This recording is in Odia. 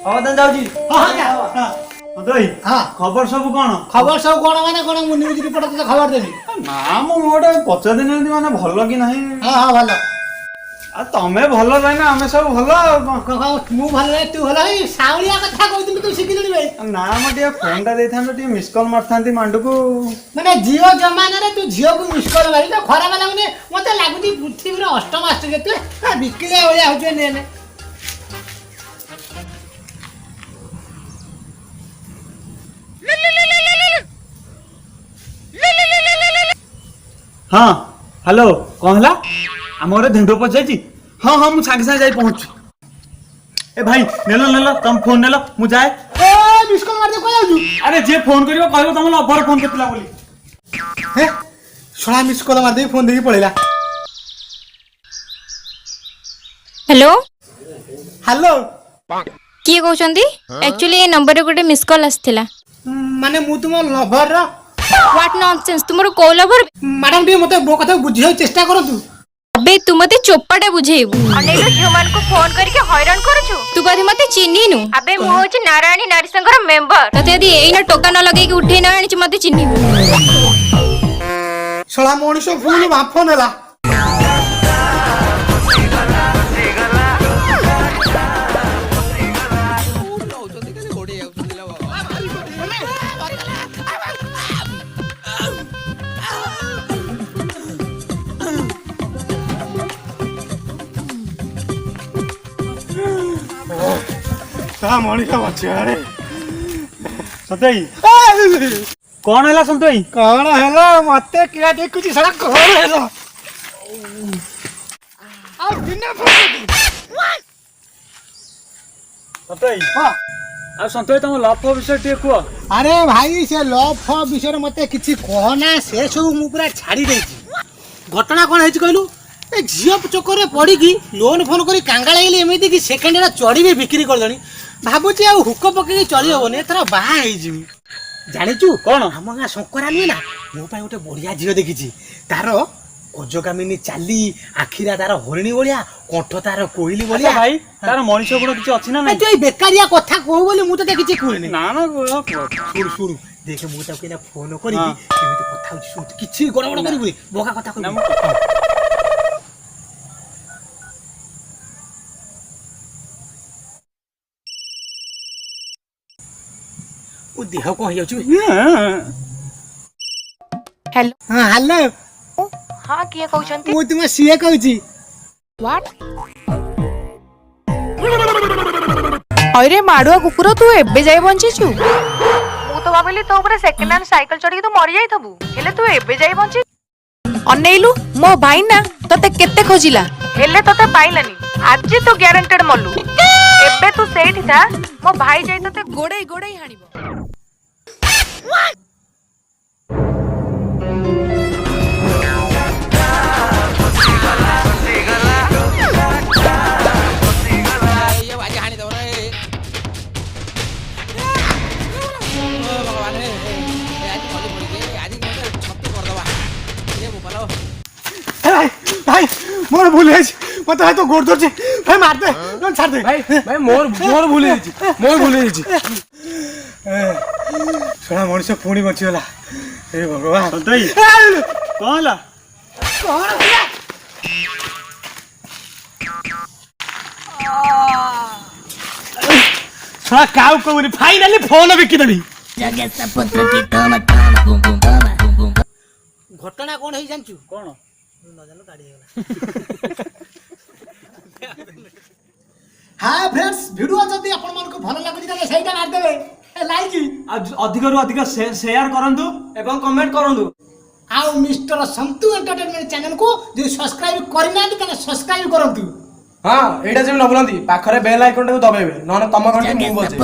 ହଉ ଯାଉଛି। ଖବର ସବୁ କଣ? ଖବର ସବୁ କଣ ମାନେ କଣ ମୁଁ ନ୍ୟୁଜ ରିପୋର୍ଟ ତତେ ଖବର ଦେବି। ନା ମୁଁ ଗୋଟେ ପଚାରିନି ମାନେ ଭଲ କି ନାହିଁ। ହଁ ଭଲ। ଆଉ ତମେ ଭଲ ରହିନା ଆମେ ସବୁ ଭଲ ଆଉ କଣ। ମୁଁ ଭଲ ରହି ତୁ ଭଲ ହେଇ ସାଉଳିଆ କଥା କହୁଥିଲୁ ତୁ ଶିଖିଲୁଣି ଭାଇ। ନା ମୁଁ ଟିକେ ଫୋନ୍ ଟା ଦେଇଥାନ୍ତି ଟିକେ ମିସ୍ କଲ୍ ମାରିଥାନ୍ତି ମାଣ୍ଡୁକୁ। ମାନେ ଝିଅ ଜମାନାରେ ତୁ ଝିଅକୁ ମିସ୍ କଲ୍ ମାରି ତ ଖରାପ ଲାଗୁନି। ମତେ ଲାଗୁଛି ପୃଥିବୀର ଅଷ୍ଟମ ଆଶ୍ଚର୍ଯ୍ୟ ତୁ ବିକିଳିଆ ଭଳିଆ ହଉଛୁ ନେ। ହଁ ହ୍ୟାଲୋ କଣ ହେଲା? ଆମ ଘରେ ଧେଣ୍ଡୁ ପଚାଇଛି। ହଁ ହଁ ମୁଁ ସାଙ୍ଗେ ସାଙ୍ଗେ ଯାଇ ପହଞ୍ଚୁଛି। ଏ ଭାଇ ନେଲ ତମ ଫୋନ୍ ନେଲ ମୁଁ ଯାଏ। ମିସ୍ କଲ୍ ମାରି କଣ ଯାଉଛୁ? ଆରେ ଯିଏ ଫୋନ୍ କରିବ କହିବ ତମ ଲଭର ଫୋନ୍ କରିଥିଲା ବୋଲି। ଶଳା ମିସ୍ କଲ୍ ମାରିଦେଇ ଫୋନ୍ ଦେଇକି ପଳେଇଲା। हेलो ହ୍ୟାଲୋ किए कहउछंती एक्चुअली ए नंबर रे गोटे मिस कॉल आस्थिला ମାନେ ମୁଁ ତୁମ ଲଭର। व्हाट नॉनसेंस तुमरो को लवर ମ୍ୟାଡାମ ଟିକେ ମତେ ମୋ କଥା ବୁଝିବାକୁ ଚେଷ୍ଟା କରନ୍ତୁ। अबे तू मते चोपाटा बुझेइबू अनेलो ह्यूमन को फोन करके हैरान करूछु तू कथि मते चिन्हिनु अबे मु होची नारायणी नारी संघर मेंबर तते यदि एइना टोका न लगेई के उठेई न आनी मते चिन्हिबू ଶଳା ମଣିଷ ଫୁଲ ବାଫ ନେଲା। ମଣିଷ ବଞ୍ଚିବାରେ ସତେଇ କଣ ହେଲା ସନ୍ତୋଇ? କଣ ହେଲା ମତେ କିଆ ଦେଖୁଛି ସାରା କଣ ହେଲା? ଆଉ ଦିନେ ସତେଇ ଆଉ ସନ୍ତୋଇ ତମ ଲଭ ବିଷୟ ଟିକେ କୁହ। ଆରେ ଭାଇ ସେ ଲଭ ବିଷୟରେ ମତେ କିଛି କହନା। ସେ ସବୁ ମୁଁ ପୁରା ଛାଡି ଦେଇଛି। ଘଟଣା କଣ ହେଇଛି କହିଲୁ? ଏ ଝିଅ ଚକରେ ପଡିକି ଲୋନ ଫୋନ କରି କାଙ୍ଗା ଲାଗିଲି ଏମିତି କି ସେକେଣ୍ଡ ହେଲା ଚଢିବି ବିକ୍ରି କରିଦେଣି। ଭାବୁଛି ଆଉ ହୁକ ପକେଇକି ଚଳି ହବନି ଏଥର ବାହା ହେଇଯିବି। ଜାଣିଛୁ କଣ? ଆମ ଗାଁ ଶଙ୍କରା ନୁହେଁ ନା ମୋ ପାଇଁ ଗୋଟେ ବଢିଆ ଝିଅ ଦେଖିଛି। ତାର କୋଜକାମିନୀ ଚାଲି ଆଖିରା ତାର ହରିଣୀ ଭଳିଆ କଣ୍ଠ ତାର କୋଇଲି ଭଳିଆ। ଭାଇ ତାର ମଣିଷ ଗୁଣ କିଛି ଅଛି ନା ନାଇଁ? ତୁ ଏଇ ବେକାରିଆ କଥା କହୁ ବୋଲି ମୁଁ ତତେ କିଛି କୁହେନି। ନା ନା ଶୁଣୁ ଦେଖେ ମୁଁ ତାକୁ ଏଇନା ଫୋନ କରିବି କେମିତି କଥା ହଉଛି ଶୁଣୁ କିଛି ଗଡବଡ କରିବୁନି ବକା କଥା କହିବୁ। ଓ ଦେହ କଣ ହେଇଯାଉଛି? हेलो ହଁ ହ୍ୟାଲୋ हां किए कहउछंती ମୁଁ ତୁମ ସିଏ କହୁଛି। व्हाट अरे माडुआ कुकुर तू एबे जाई बंचीछु मु तो भाबिली तो ऊपर सेकंड हैंड साइकिल चढ़ी तू मरि जाई थबु हेले तू एबे जाई बंची अनेइलु मो भाई ना तते केते खोजिला हेले तते पाइलानी आज तू ग्यारंटेड मल्लू एबे तू सेठी था मो भाई जाई तते गोड़े गोड़े हानिबो भाई मोर भूल है मत तो गोड़ धर भाई मार दे न छाड़ दे भाई भाई मोर भूल है सोना मनुष्य पुणी बचिगला हे भगवान। सन्तोई कौन होला? सोना काउ कोनी फाइनली फोन बिकी देबी। घटना कौन है जानचू? कौन न जानो गाड़ी हेगला। हां फ्रेंड्स वीडियो जदी आपण मन को भलो लागुची ताले सेटा मार देबे लाइक अधिक रु अधिक शेयर करंतु एवं कमेंट करंतु। आउ मिस्टर संतु एंटरटेनमेंट चैनल को जो सब्सक्राइब करना ताले सब्सक्राइब करंतु। हां एटा जे न बोलंती पाखरे बेल आइकन टाको दबाइबे न तम घंटी मु बजे।